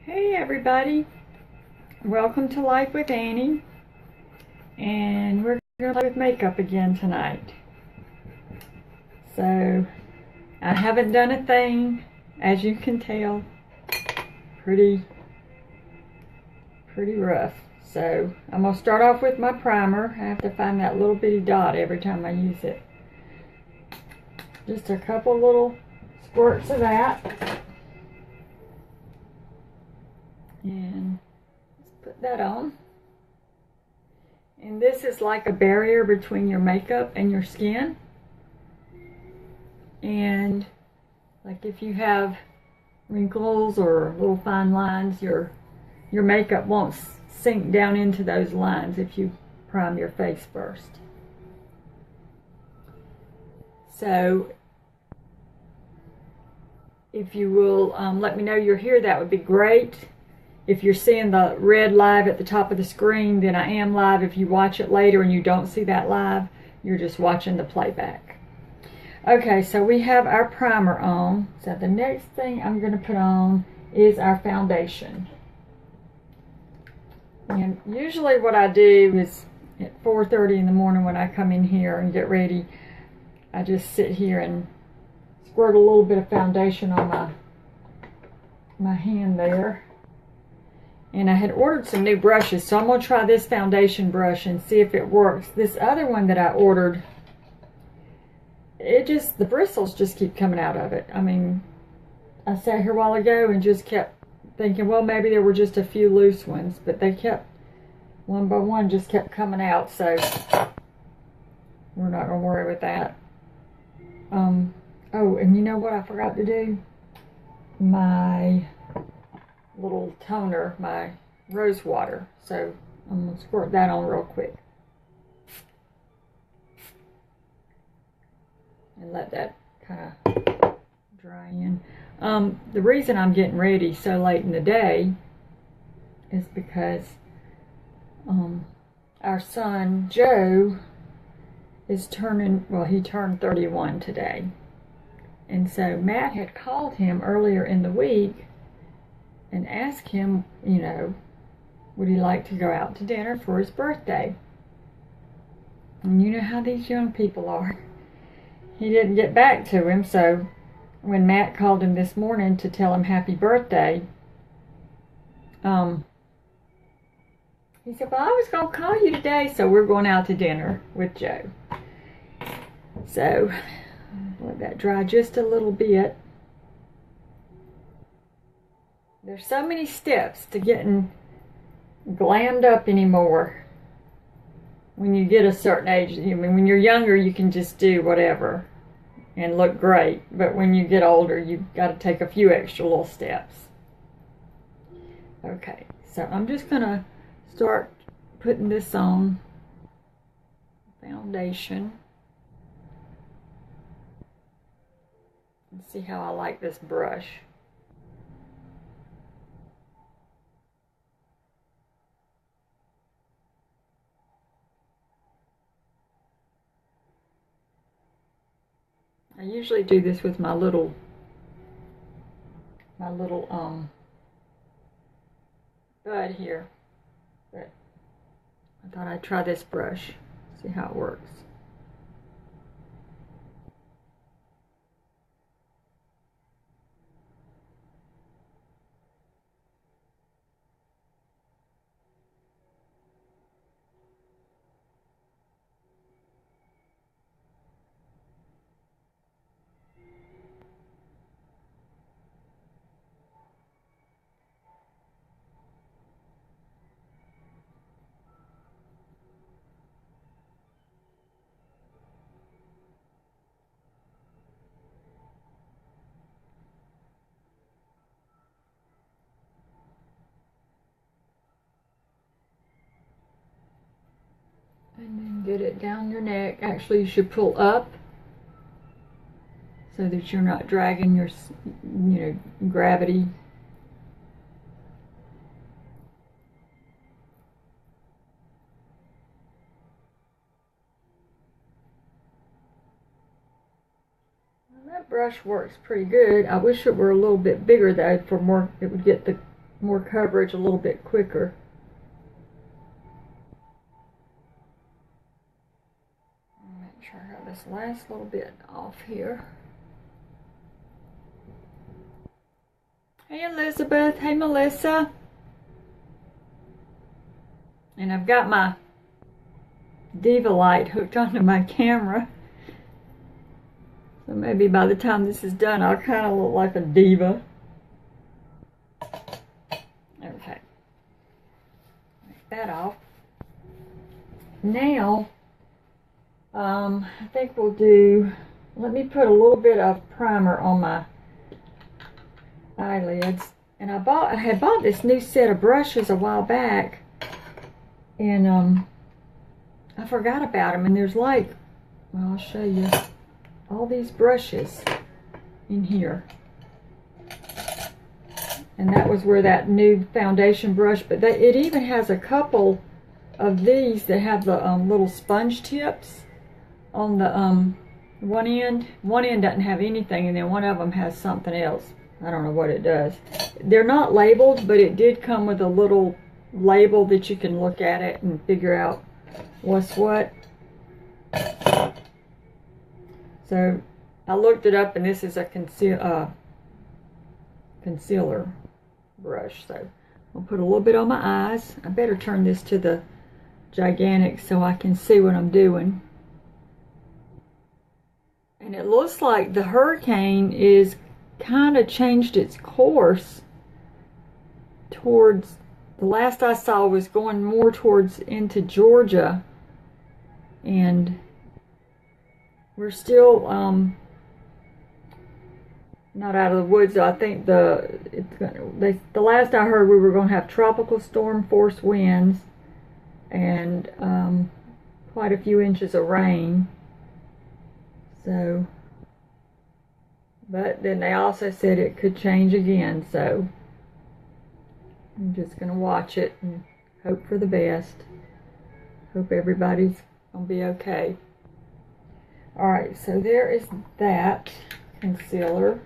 Hey everybody, welcome to Life with Annie, and we're going to play with makeup again tonight. So, I haven't done a thing, as you can tell, pretty rough. So, I'm going to start off with my primer. I have to find that little bitty dot every time I use it. Just a couple little squirts of that. And let's put that on. And this is like a barrier between your makeup and your skin. And like if you have wrinkles or little fine lines, your makeup won't sink down into those lines if you prime your face first. So if you will let me know you're here, that would be great. If you're seeing the red live at the top of the screen, then I am live. If you watch it later and you don't see that live, you're just watching the playback. Okay, so we have our primer on. So the next thing I'm going to put on is our foundation. And usually what I do is at 4:30 in the morning when I come in here and get ready, I just sit here and squirt a little bit of foundation on my hand there. And I had ordered some new brushes, so I'm going to try this foundation brush and see if it works. This other one that I ordered, the bristles just keep coming out of it. I mean, I sat here a while ago and just kept thinking, well, maybe there were just a few loose ones, but they kept, one by one, just kept coming out, so we're not going to worry with that. Oh, and you know what I forgot to do? My little toner, my rose water. So I'm going to squirt that on real quick. And let that kind of dry in. The reason I'm getting ready so late in the day is because our son, Joe, is he turned 31 today. And so Matt had called him earlier in the week and asked him, you know, would he like to go out to dinner for his birthday? And you know how these young people are. He didn't get back to him, so when Matt called him this morning to tell him happy birthday, he said, well, I was going to call you today, so we're going out to dinner with Joe. So, let that dry just a little bit. There's so many steps to getting glammed up anymore. When you get a certain age, I mean, when you're younger, you can just do whatever and look great. But when you get older, you've got to take a few extra little steps. Okay, so I'm just going to start putting this on foundation. And see how I like this brush. I usually do this with my little bud here, but I thought I'd try this brush, see how it works. And then get it down your neck. Actually, you should pull up so that you're not dragging your, gravity. Well, that brush works pretty good. I wish it were a little bit bigger though, for more, it would get the more coverage a little bit quicker. Make sure I have this last little bit off here. Hey Elizabeth, hey Melissa. And I've got my Diva light hooked onto my camera. So maybe by the time this is done, I'll kind of look like a diva. Okay. Take that off. Now, I think we'll do, let me put a little bit of primer on my eyelids. And I had bought this new set of brushes a while back. And I forgot about them. And there's like, well, I'll show you. All these brushes in here, and that was where that new foundation brush, but it even has a couple of these that have the little sponge tips on the one end. One end doesn't have anything, and then one of them has something else. I don't know what it does. They're not labeled, but it did come with a little label that you can look at it and figure out what's what. So I looked it up, and this is a concealer brush. So I'll put a little bit on my eyes. I better turn this to the gigantic so I can see what I'm doing. And it looks like the hurricane is kind of changed its course towards, the last I saw was going more towards into Georgia, and we're still not out of the woods. I think the last I heard, we were going to have tropical storm force winds and quite a few inches of rain. So, but then they also said it could change again. So I'm just going to watch it and hope for the best. Hope everybody's going to be okay. Alright, so there is that concealer.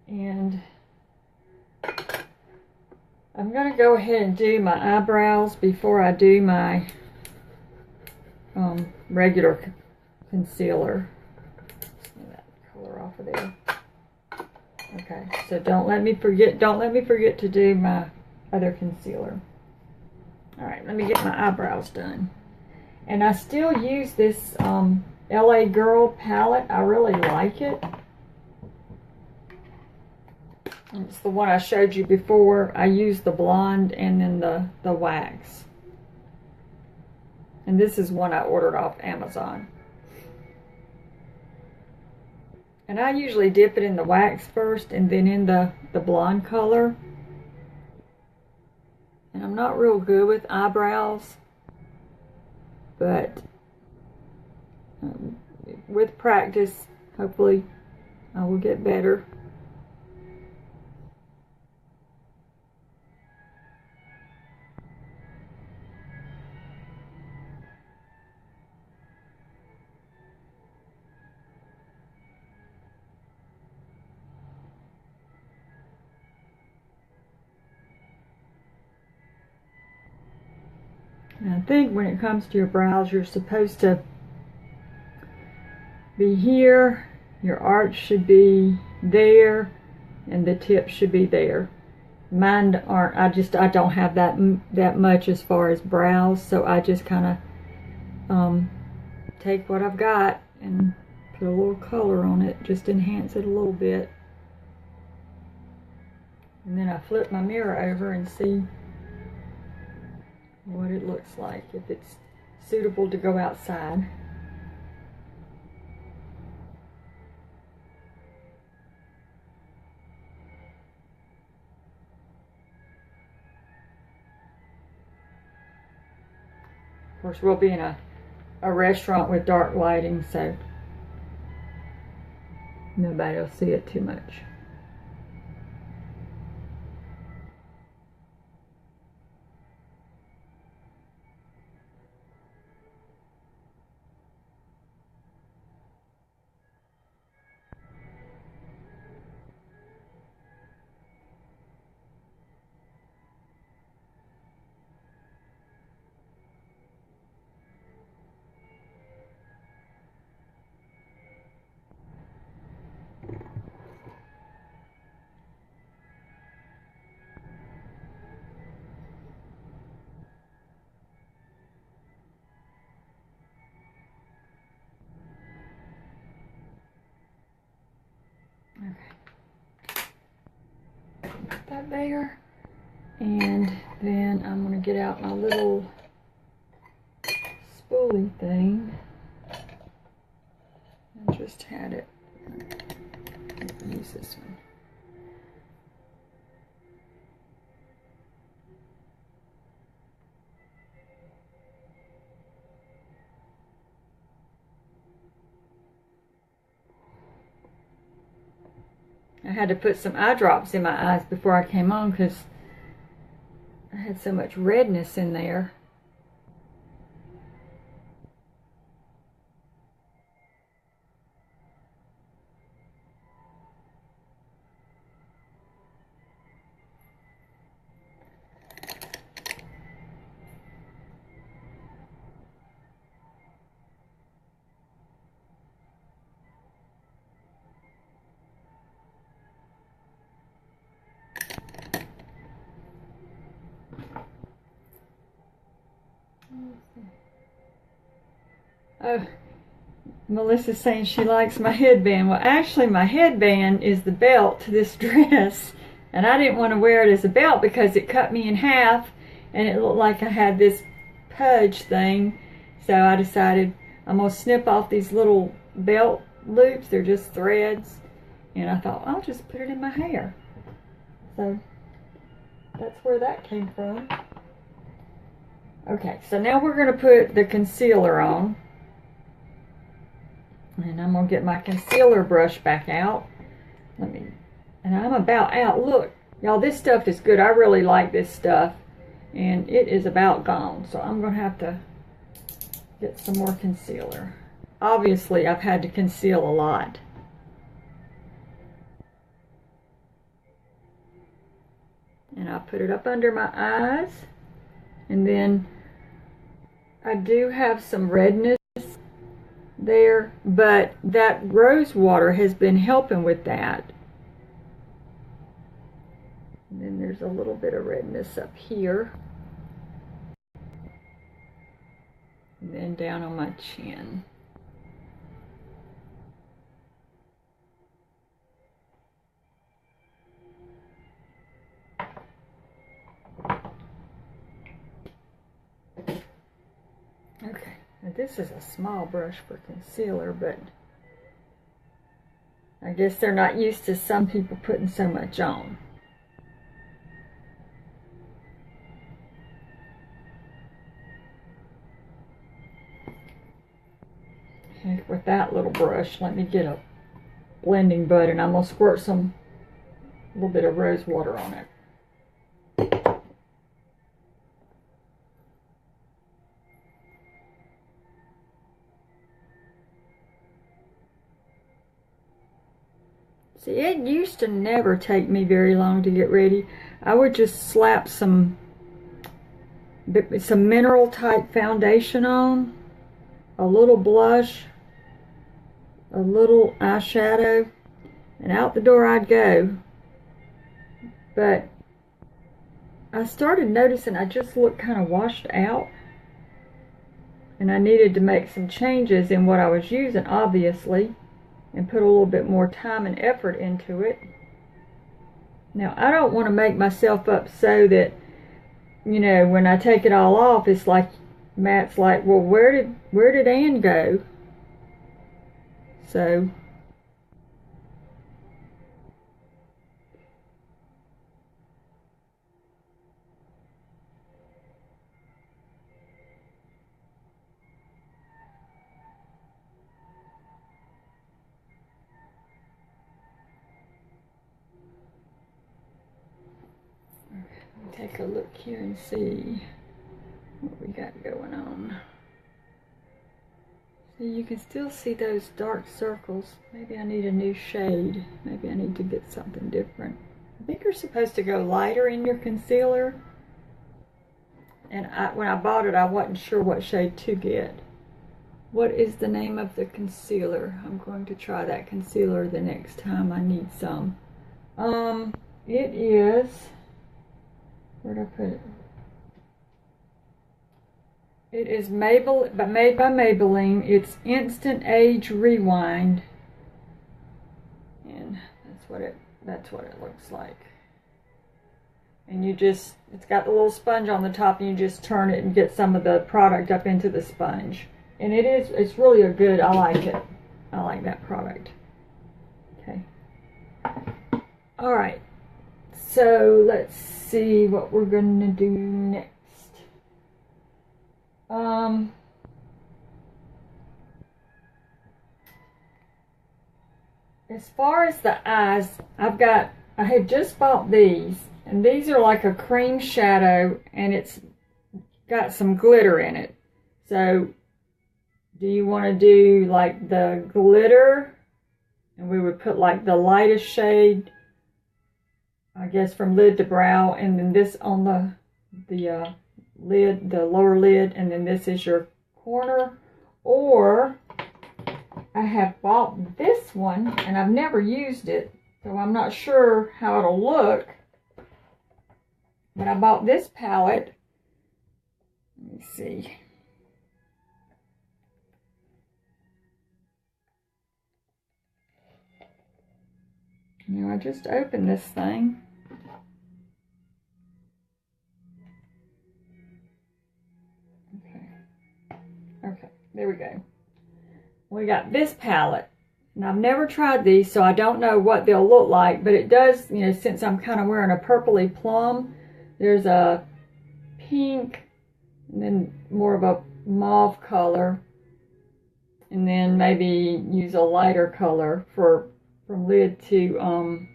And I'm going to go ahead and do my eyebrows before I do my regular concealer. Get that color off of there. Okay, so don't let me forget to do my other concealer. Alright, let me get my eyebrows done. And I still use this LA Girl palette. I really like it. And it's the one I showed you before. I use the blonde and then the wax. And this is one I ordered off Amazon. And I usually dip it in the wax first and then in the blonde color. And I'm not real good with eyebrows, but with practice, hopefully I will get better. And I think when it comes to your brows, you're supposed to be here, your arch should be there, and the tip should be there. Mine aren't, I don't have that much as far as brows, so I just kind of take what I've got and put a little color on it, just enhance it a little bit. And then I flip my mirror over and see what it looks like, if it's suitable to go outside. Of course, we'll be in a restaurant with dark lighting, so nobody will see it too much. that there. And then I'm going to get out my little spoolie thing. I just had it. Use this one. I had to put some eye drops in my eyes before I came on because I had so much redness in there. Oh, Melissa's saying she likes my headband. Well, actually, my headband is the belt to this dress, and I didn't want to wear it as a belt because it cut me in half, and it looked like I had this pudge thing. So I decided I'm going to snip off these little belt loops. They're just threads, and I thought I'll just put it in my hair. So that's where that came from. Okay, so now we're going to put the concealer on. And I'm going to get my concealer brush back out. And I'm about out. Look, y'all, this stuff is good. I really like this stuff. And it is about gone. So I'm going to have to get some more concealer. Obviously, I've had to conceal a lot. And I put it up under my eyes. And then I do have some redness there, but that rose water has been helping with that. And then there's a little bit of redness up here. And then down on my chin. Okay. Now this is a small brush for concealer, but I guess they're not used to some people putting so much on. Okay, with that little brush, let me get a blending bud, and I'm going to squirt a little bit of rose water on it. See, it used to never take me very long to get ready. I would just slap some mineral type foundation on, a little blush, a little eyeshadow, and out the door I'd go. But I started noticing I just looked kind of washed out, and I needed to make some changes in what I was using, obviously, and put a little bit more time and effort into it. Now, I don't want to make myself up so that, you know, when I take it all off, it's like Matt's like, well, where did Ann go? So take a look here and see what we got going on. So you can still see those dark circles. Maybe I need a new shade. Maybe I need to get something different. I think you're supposed to go lighter in your concealer. And when I bought it, I wasn't sure what shade to get. What is the name of the concealer? I'm going to try that concealer the next time I need some. It is... Where'd I put it? It is made by Maybelline. It's Instant Age Rewind, and that's what it looks like. And you just, it's got the little sponge on the top, and you just turn it and get some of the product up into the sponge. And it's really a good, I like it. I like that product. Okay. Alright. So let's see what we're going to do next. As far as the eyes, I have just bought these, and these are like a cream shadow, and it's got some glitter in it. So, do you want to do like the glitter, and we would put like the lightest shade, I guess from lid to brow, and then this on the lid, the lower lid, and then this is your corner? Or I have bought this one, and I've never used it, so I'm not sure how it'll look. But I bought this palette. Let me see. Now I just opened this thing. Okay, there we go. We got this palette. And I've never tried these, so I don't know what they'll look like, but it does, you know, since I'm kind of wearing a purpley plum, there's a pink, and then more of a mauve color, and then maybe use a lighter color from lid to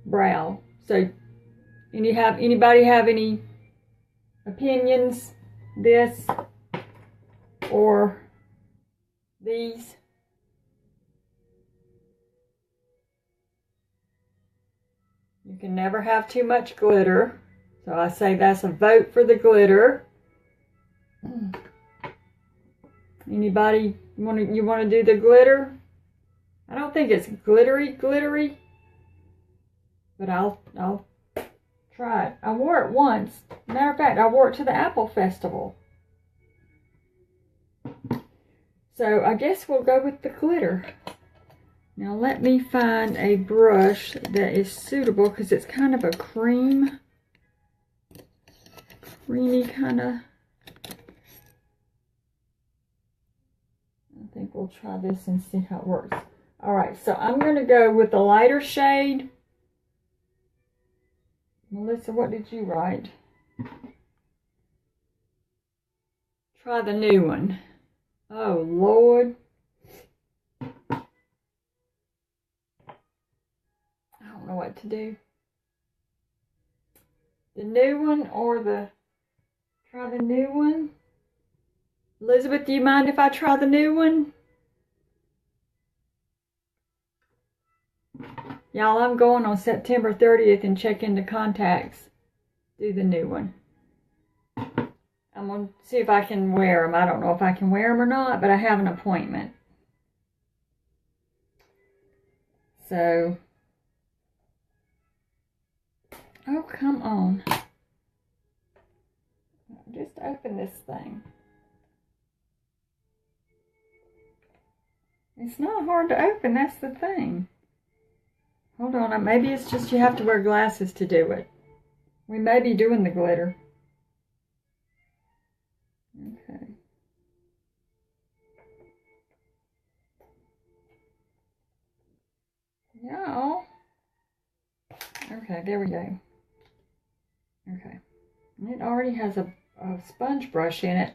brow. So, anybody have any opinions? This or these? You can never have too much glitter, so I say that's a vote for the glitter. Anybody you want to do the glitter? I don't think it's glittery, but I'll try it. I wore it once. Matter of fact, I wore it to the Apple Festival. So I guess we'll go with the glitter. Now let me find a brush that is suitable, because it's kind of a creamy kind of. I think we'll try this and see how it works. Alright, so I'm going to go with the lighter shade. Melissa, what did you write? Try the new one. Oh, Lord. I don't know what to do. The new one or try the new one? Elizabeth, do you mind if I try the new one? Y'all, I'm going on September 30th and check into contacts. Do the new one. I'm going to see if I can wear them. I don't know if I can wear them or not, but I have an appointment. So, oh, come on. Just open this thing. It's not hard to open, that's the thing. Hold on, maybe it's just you have to wear glasses to do it. We may be doing the glitter. Okay. Y'all. Okay, there we go. Okay. It already has a sponge brush in it.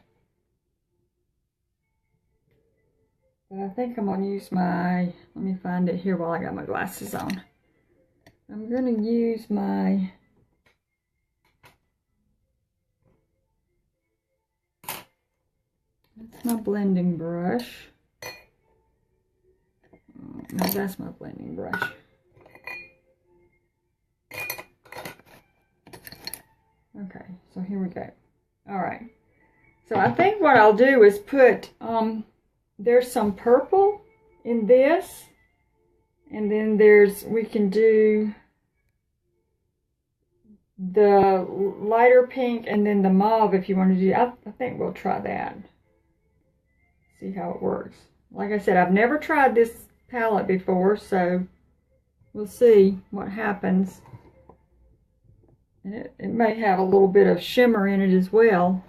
But I think I'm going to use my, let me find it here while I got my glasses on. I'm going to use my, that's my blending brush. No, that's my blending brush. Okay, so here we go. Alright. So I think what I'll do is put, there's some purple in this, and then we can do the lighter pink and then the mauve if you want to do. I think we'll try that. See how it works. Like I said, I've never tried this palette before, so we'll see what happens. And it may have a little bit of shimmer in it as well.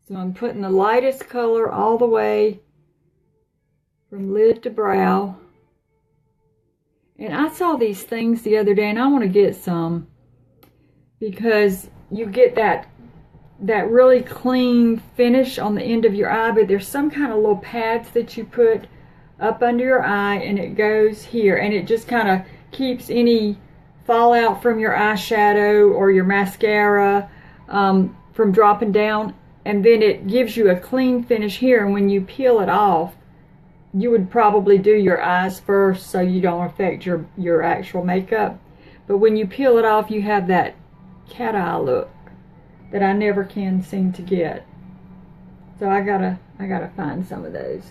So I'm putting the lightest color all the way from lid to brow. And I saw these things the other day, and I want to get some because you get that really clean finish on the end of your eye, but there's some kind of little pads that you put up under your eye, and it goes here, and it just kind of keeps any fallout from your eyeshadow or your mascara from dropping down, and then it gives you a clean finish here. And when you peel it off, you would probably do your eyes first so you don't affect your actual makeup, but when you peel it off, you have that cat eye look that I never can seem to get. So I gotta find some of those.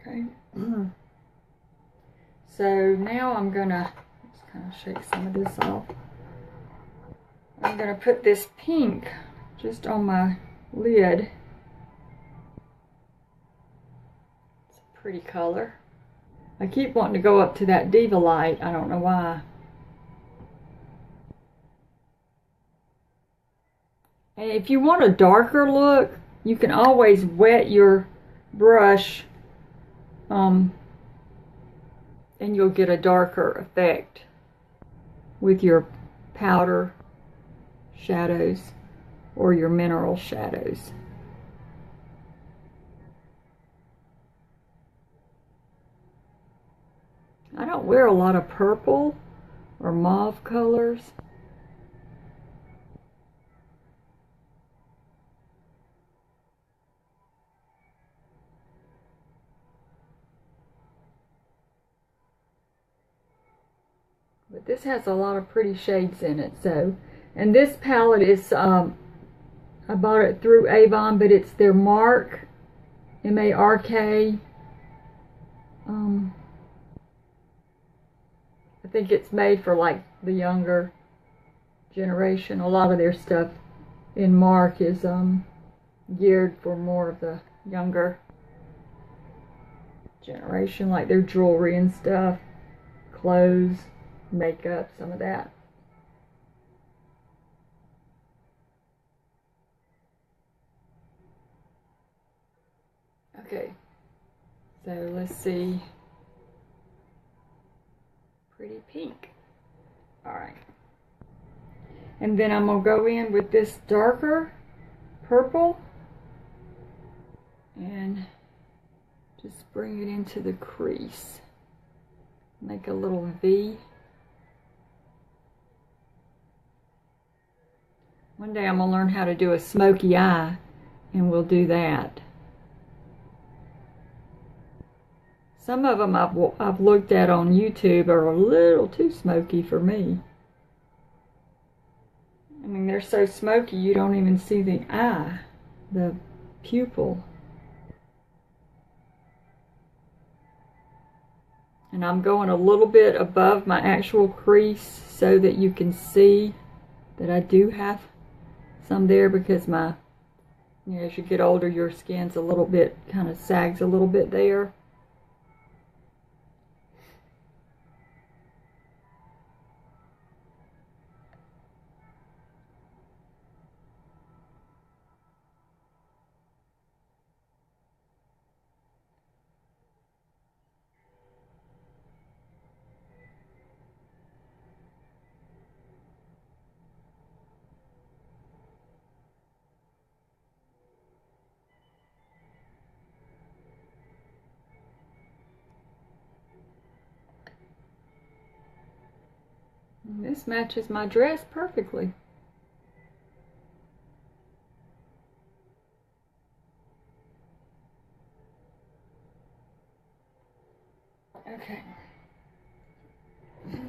Okay. So now I'm gonna just kind of shake some of this off. I'm gonna put this pink just on my lid. It's a pretty color. I keep wanting to go up to that Diva light. I don't know why. And if you want a darker look, you can always wet your brush and you'll get a darker effect with your powder shadows or your mineral shadows. I don't wear a lot of purple or mauve colors. But this has a lot of pretty shades in it. So, and this palette is, I bought it through Avon, but it's their Mark, M-A-R-K. I think it's made for like the younger generation. A lot of their stuff in Mark is geared for more of the younger generation, like their jewelry and stuff, clothes, makeup, some of that. Okay, so let's see. Pretty pink. All right. And then I'm gonna go in with this darker purple and just bring it into the crease. Make a little V. One day I'm gonna learn how to do a smoky eye, and we'll do that. Some of them I've looked at on YouTube are a little too smoky for me. I mean, they're so smoky you don't even see the eye, the pupil. And I'm going a little bit above my actual crease so that you can see that I do have some there, because my, you know, as you get older, your skin's a little bit, kind of sags a little bit there. And this matches my dress perfectly. Okay. Take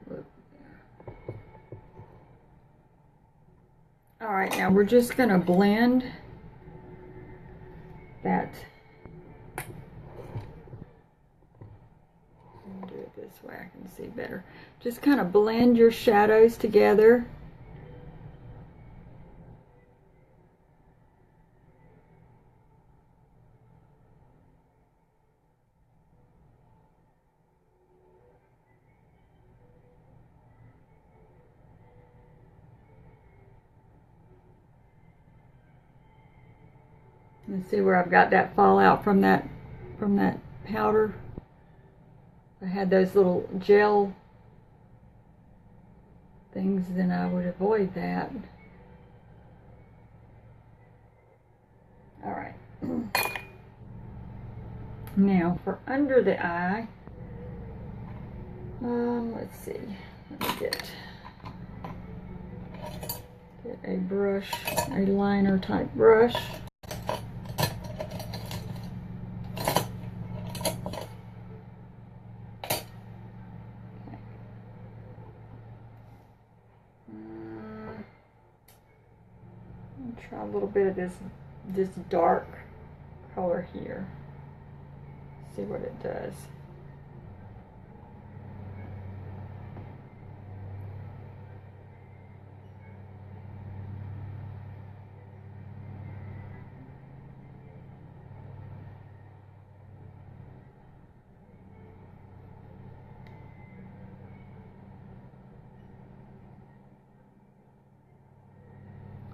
a look there. All right, now we're just going to blend that. Do it this way, I can see better. Just kind of blend your shadows together. You see where I've got that fallout from that powder? If I had those little gel things, then I would avoid that. All right. Now for under the eye, let's see. Let me get a brush, a liner type brush. Try a little bit of this dark color here. See what it does.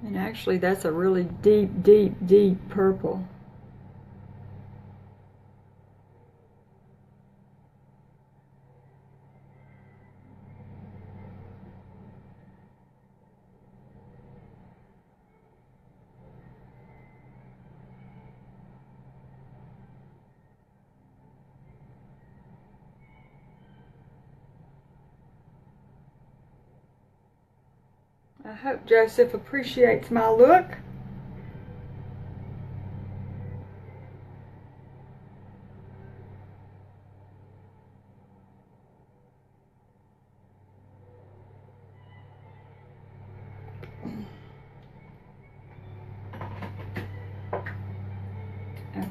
And actually, that's a really deep, deep, deep purple. I hope Joseph appreciates my look. Okay.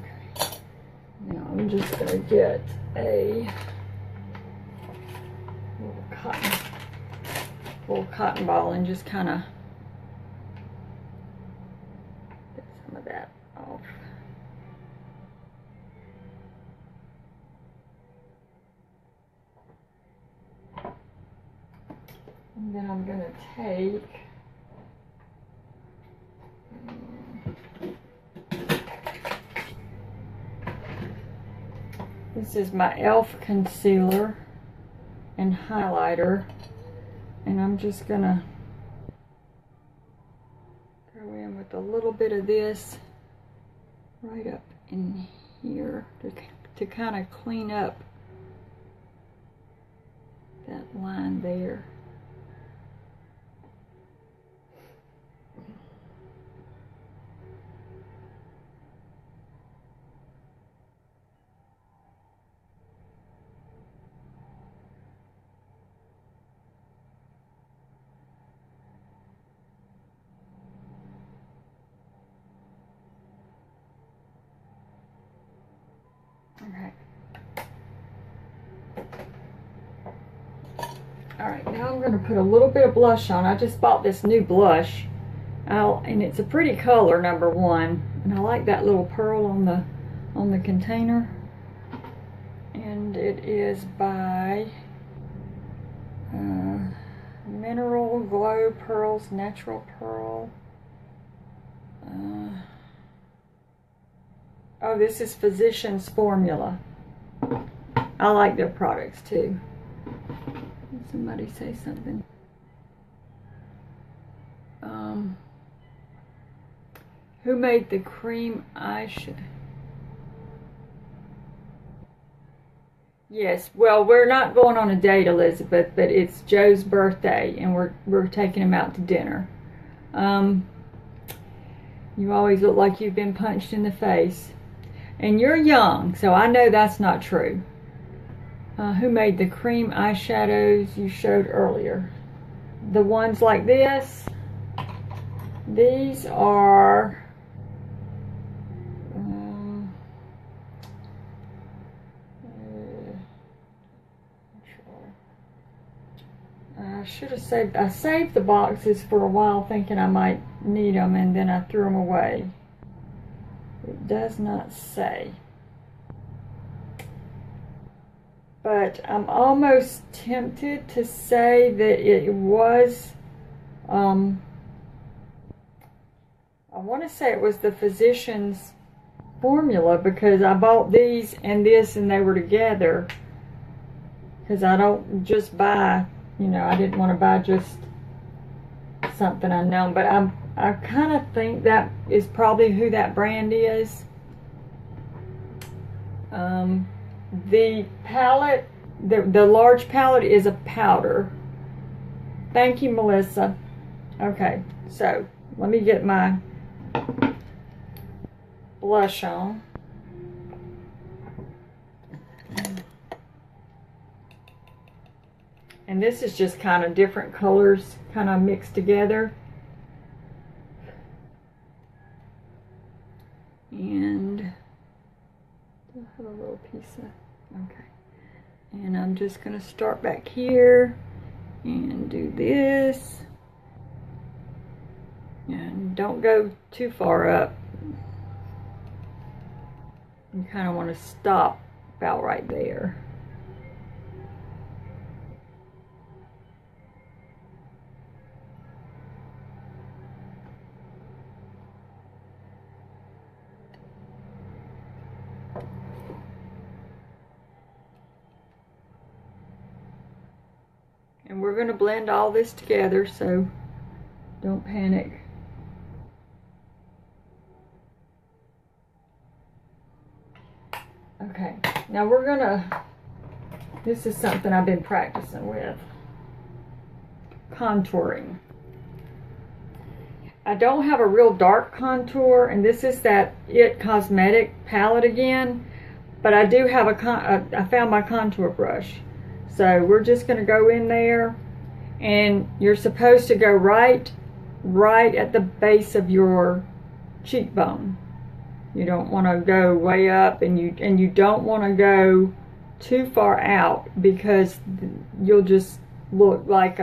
Now I'm just going to get a little cotton ball and just kind of get some of that off. And then I'm going to take this is my e.l.f. concealer and highlighter, and I'm just gonna go in with a little bit of this right up in here to kind of clean up that line there. Okay. Alright, now I'm going to put a little bit of blush on. I just bought this new blush. And it's a pretty color, number one. And I like that little pearl on the container. And it is by Mineral Glow Pearls Natural Pearl. Oh, this is Physicians Formula. I like their products too. Did somebody say something? Who made the cream eyeshadow? Yes, well, we're not going on a date, Elizabeth, but it's Joe's birthday, and we're taking him out to dinner. You always look like you've been punched in the face. And you're young, so I know that's not true. Who made the cream eyeshadows you showed earlier? The ones like this. These are... I should have saved... I saved the boxes for a while thinking I might need them, and then I threw them away. It does not say. But I'm almost tempted to say that it was, I want to say it was the Physicians Formula, because I bought these and this and they were together. Because I don't just buy, you know, I didn't want to buy just something unknown. But I kind of think that is probably who that brand is. The palette, the large palette is a powder. Thank you, Melissa. Okay, so let me get my blush on. And this is just kind of different colors kind of mixed together. And I have a little piece of, okay. And I'm just going to start back here and do this. And don't go too far up. You kind of want to stop about right there. And we're going to blend all this together, so don't panic. Okay, now we're going to, this is something I've been practicing with, contouring. I don't have a real dark contour, and this is that IT Cosmetic palette again, but I do have I found my contour brush. So we're just going to go in there, and you're supposed to go right at the base of your cheekbone. You don't want to go way up, and you don't want to go too far out, because you'll just look like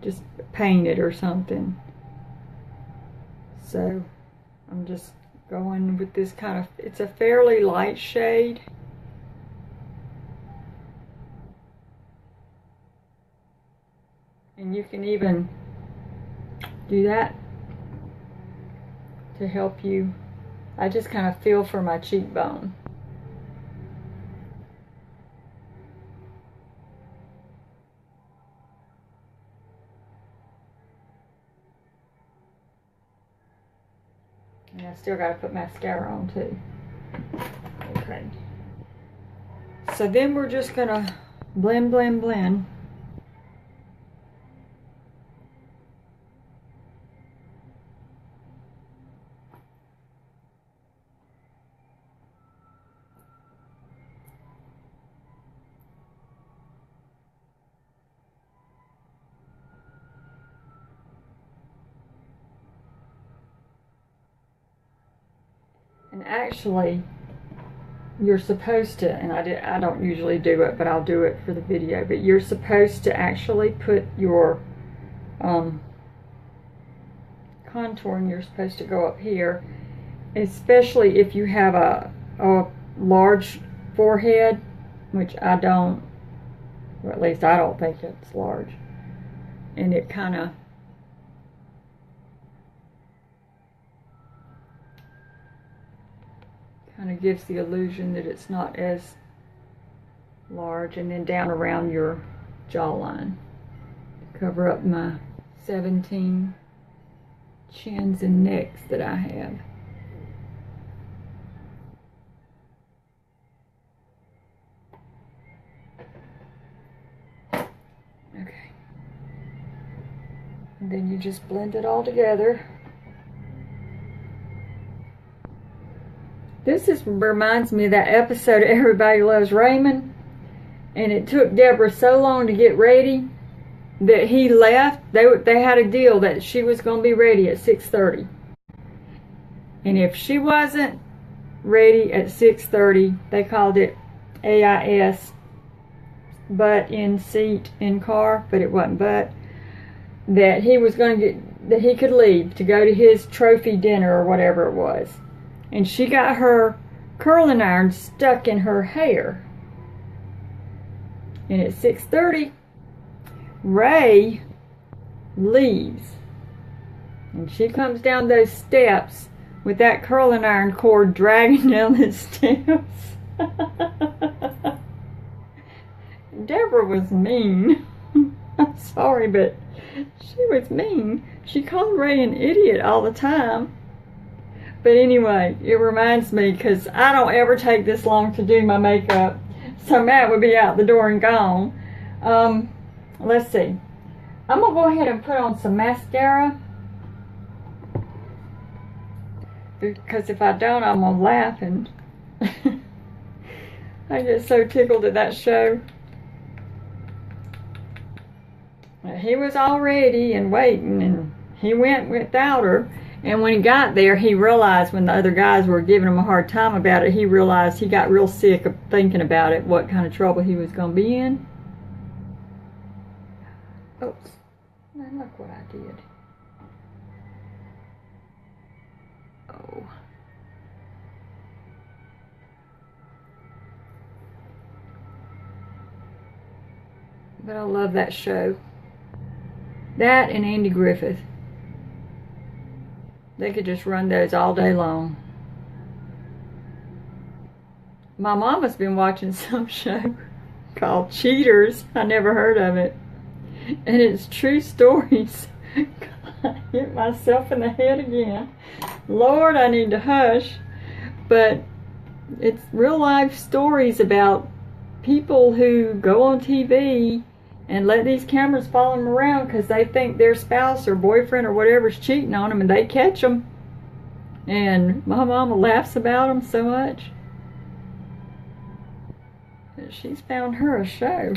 just painted or something. So I'm just going with this kind of, it's a fairly light shade. And you can even do that to help you. I just kind of feel for my cheekbone. And I still got to put mascara on too. Okay. So then we're just going to blend, blend, blend. And actually, you're supposed to, and I don't usually do it, but I'll do it for the video, but you're supposed to actually put your contouring, you're supposed to go up here, especially if you have a large forehead, which I don't, or at least I don't think it's large, and it kind of gives the illusion that it's not as large. And then down around your jawline, cover up my 17 chins and necks that I have. Okay, and then you just blend it all together. This reminds me of that episode of Everybody Loves Raymond. And it took Deborah so long to get ready that he left. They had a deal that she was going to be ready at 6:30. And if she wasn't ready at 6:30, they called it AIS, butt in seat in car, but it wasn't butt, that he was going to get, that he could leave to go to his trophy dinner or whatever it was. And she got her curling iron stuck in her hair. And at 6:30, Ray leaves. And she comes down those steps with that curling iron cord dragging down the steps. Deborah was mean. I'm sorry, but she was mean. She called Ray an idiot all the time. But anyway, it reminds me, because I don't ever take this long to do my makeup. So Matt would be out the door and gone. Let's see. I'm going to go ahead and put on some mascara. Because if I don't, I'm going to laugh. And I get so tickled at that show. He was all ready and waiting, and he went without her. And when he got there, he realized, when the other guys were giving him a hard time about it, he realized he got real sick of thinking about it, what kind of trouble he was going to be in. Oops. Now look what I did. Oh. But I love that show. That and Andy Griffith. They could just run those all day long. My mama's been watching some show called Cheaters. I never heard of it. And it's true stories. I hit myself in the head again. Lord, I need to hush. But it's real life stories about people who go on TV and let these cameras follow them around because they think their spouse or boyfriend or whatever's cheating on them, and they catch them. And my mama laughs about them so much. She's found her a show.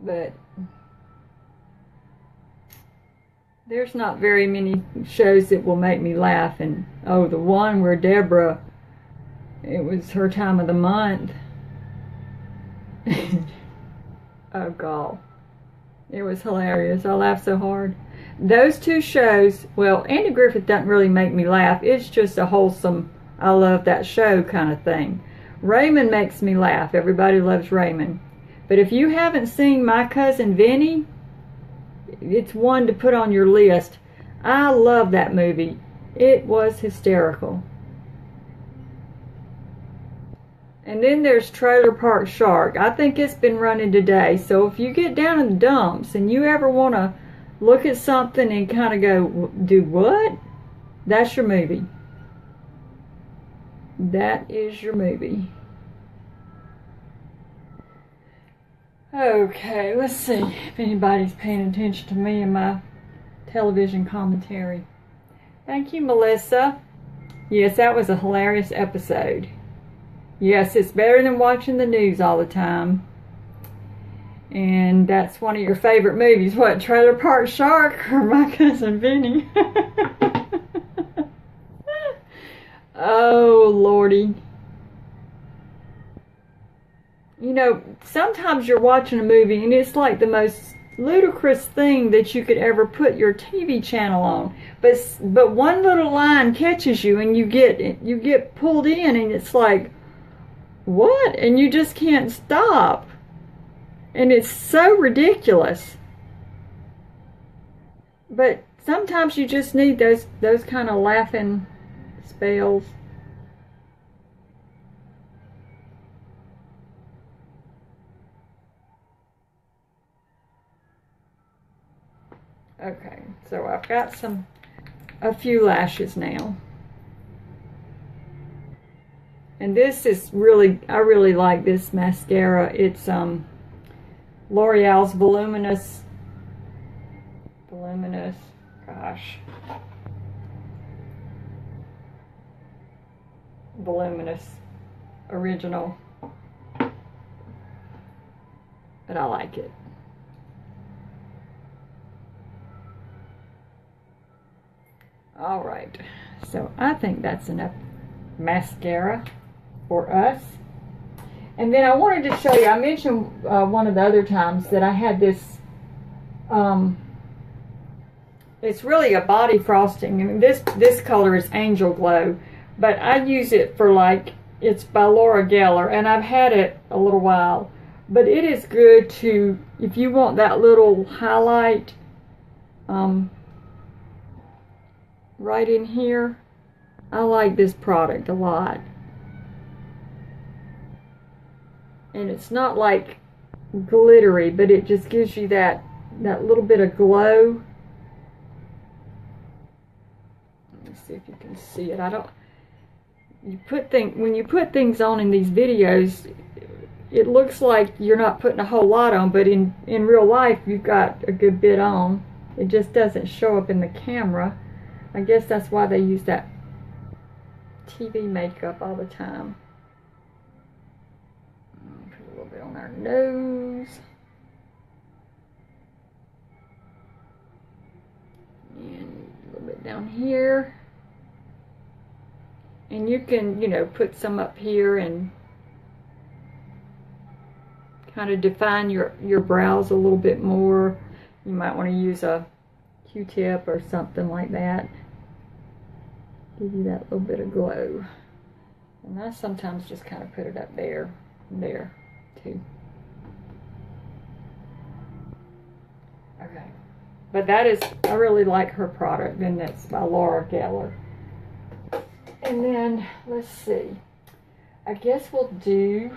But there's not very many shows that will make me laugh. And oh, the one where Deborah, it was her time of the month. Oh God, it was hilarious. I laughed so hard. Those two shows, well, Andy Griffith doesn't really make me laugh. It's just a wholesome, I love that show kind of thing. Raymond makes me laugh. Everybody loves Raymond. But if you haven't seen My Cousin Vinny, it's one to put on your list. I love that movie. It was hysterical. And then there's Trailer Park Shark. I think it's been running today. So if you get down in the dumps and you ever want to look at something and kind of go, do what? That's your movie. That is your movie. Okay, let's see if anybody's paying attention to me and my television commentary. Thank you, Melissa. Yes, that was a hilarious episode. Yes, it's better than watching the news all the time. And that's one of your favorite movies. What, Trailer Park Shark or My Cousin Vinny? Oh, Lordy. You know, sometimes you're watching a movie and it's like the most ludicrous thing that you could ever put your TV channel on. But one little line catches you and you get pulled in, and it's like, what? And you just can't stop. And it's so ridiculous. But sometimes you just need those kind of laughing spells. Okay, so I've got a few lashes now. And this is really, I really like this mascara. It's L'Oreal's Voluminous Voluminous. Gosh. Voluminous original. But I like it. All right. So I think that's enough mascara for us. And then I wanted to show you, I mentioned one of the other times that I had this, it's really a body frosting. I mean, this color is Angel Glow, but I use it for like, it's by Laura Geller, and I've had it a little while. But it is good to, if you want that little highlight right in here. I like this product a lot. And it's not like glittery, but it just gives you that little bit of glow. Let me see if you can see it. When you put things on in these videos, it looks like you're not putting a whole lot on, but in real life you've got a good bit on. It just doesn't show up in the camera. I guess that's why they use that TV makeup all the time. Put a little bit on our nose. And a little bit down here. And you can, you know, put some up here and kind of define your brows a little bit more. You might want to use a Q-tip or something like that. Give you that little bit of glow. And I sometimes just kind of put it up there and there too. Okay. But that is, I really like her product, and that's by Laura Geller. And then, let's see. I guess we'll do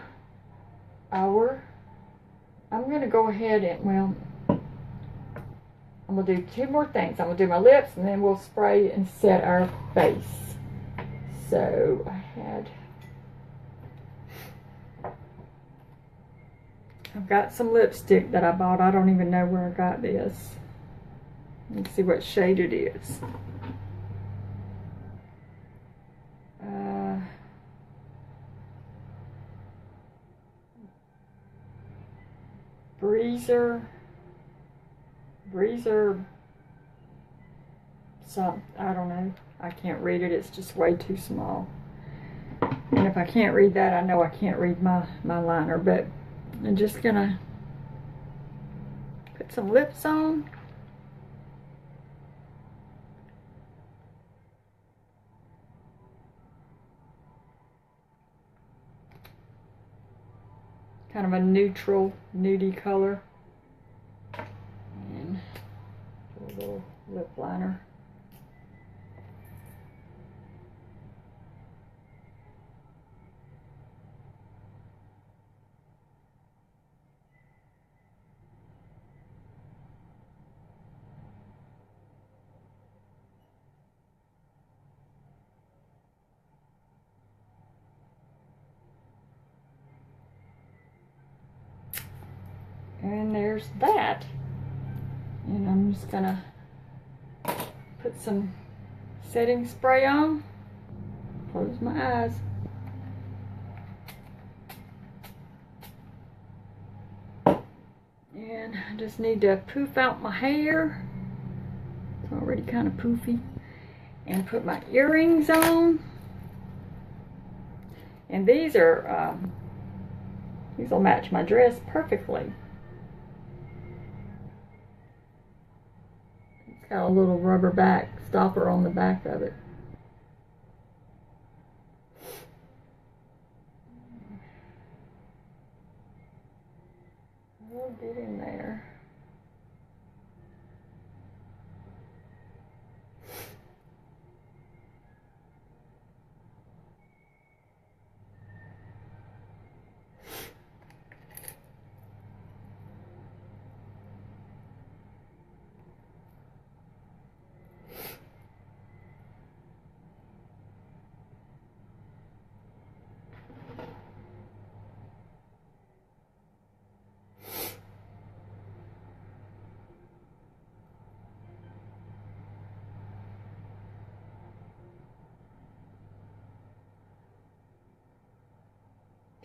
our, I'm going to go ahead and, well, I'm going to do two more things. I'm going to do my lips, and then we'll spray and set our face. So, I've got some lipstick that I bought. I don't even know where I got this. Let's see what shade it is. Breezer, some, I don't know. I can't read it. It's just way too small. And if I can't read that, I know I can't read my liner. But I'm just gonna put some lips on. Kind of a neutral, nudie color. And a little lip liner. And there's that. And I'm just gonna put some setting spray on. Close my eyes. And I just need to poof out my hair. It's already kind of poofy. And put my earrings on. And these will match my dress perfectly. It's got a little rubber back stopper on the back of it. We'll get in there.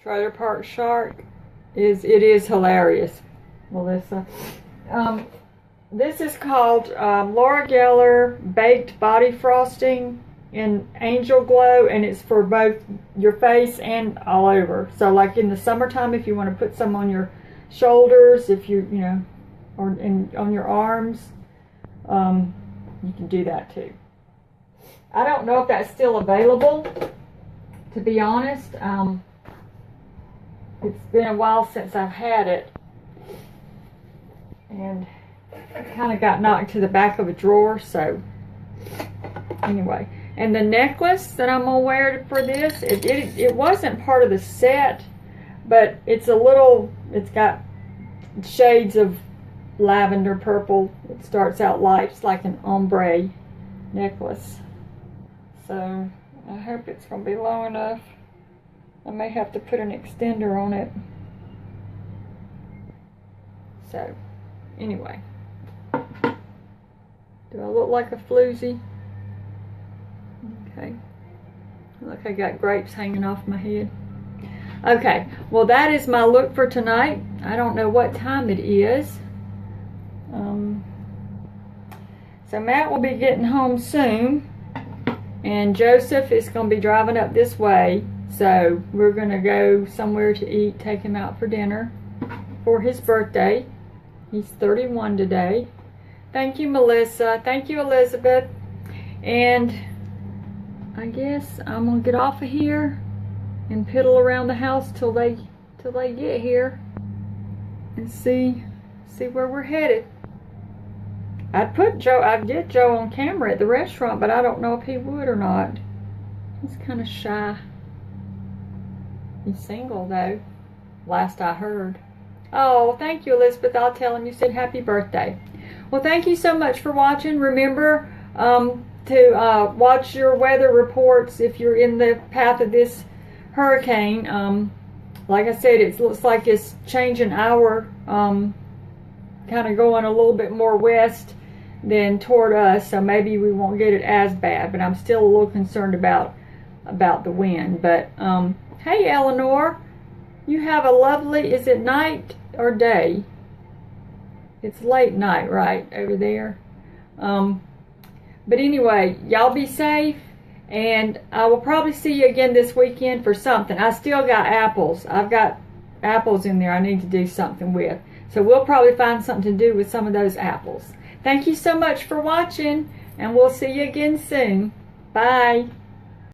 Trailer Park Shark is hilarious, Melissa. This is called Laura Geller Baked Body Frosting in Angel Glow, and it's for both your face and all over. So like in the summertime, if you want to put some on your shoulders, if you know, or on your arms, you can do that too. I don't know if that's still available, to be honest. It's been a while since I've had it, and it kind of got knocked to the back of a drawer. So anyway, and the necklace that I'm gonna wear for this, it wasn't part of the set, but it's got shades of lavender purple. It starts out light. It's like an ombre necklace. So I hope it's gonna be long enough. I may have to put an extender on it. So anyway, do I look like a floozy? Okay, look, I got grapes hanging off my head. Okay, well, that is my look for tonight. I don't know what time it is. So Matt will be getting home soon, and Joseph is going to be driving up this way. So we're going to go somewhere to eat, take him out for dinner for his birthday. He's 31 today. Thank you, Melissa. Thank you, Elizabeth. And I guess I'm going to get off of here and piddle around the house till they get here and see where we're headed. I'd get Joe on camera at the restaurant, but I don't know if he would or not. He's kind of shy. He's single though, last I heard. Oh, thank you, Elizabeth. I'll tell him you said happy birthday. Well, thank you so much for watching. Remember to watch your weather reports if you're in the path of this hurricane. Like I said, it looks like it's changing our kind of going a little bit more west than toward us, so maybe we won't get it as bad, but I'm still a little concerned about the wind. But hey, Eleanor, you have a lovely, is it night or day? It's late night, right, over there. But anyway, y'all be safe, and I will probably see you again this weekend for something. I still got apples. I've got apples in there I need to do something with. So we'll probably find something to do with some of those apples. Thank you so much for watching, and we'll see you again soon. Bye.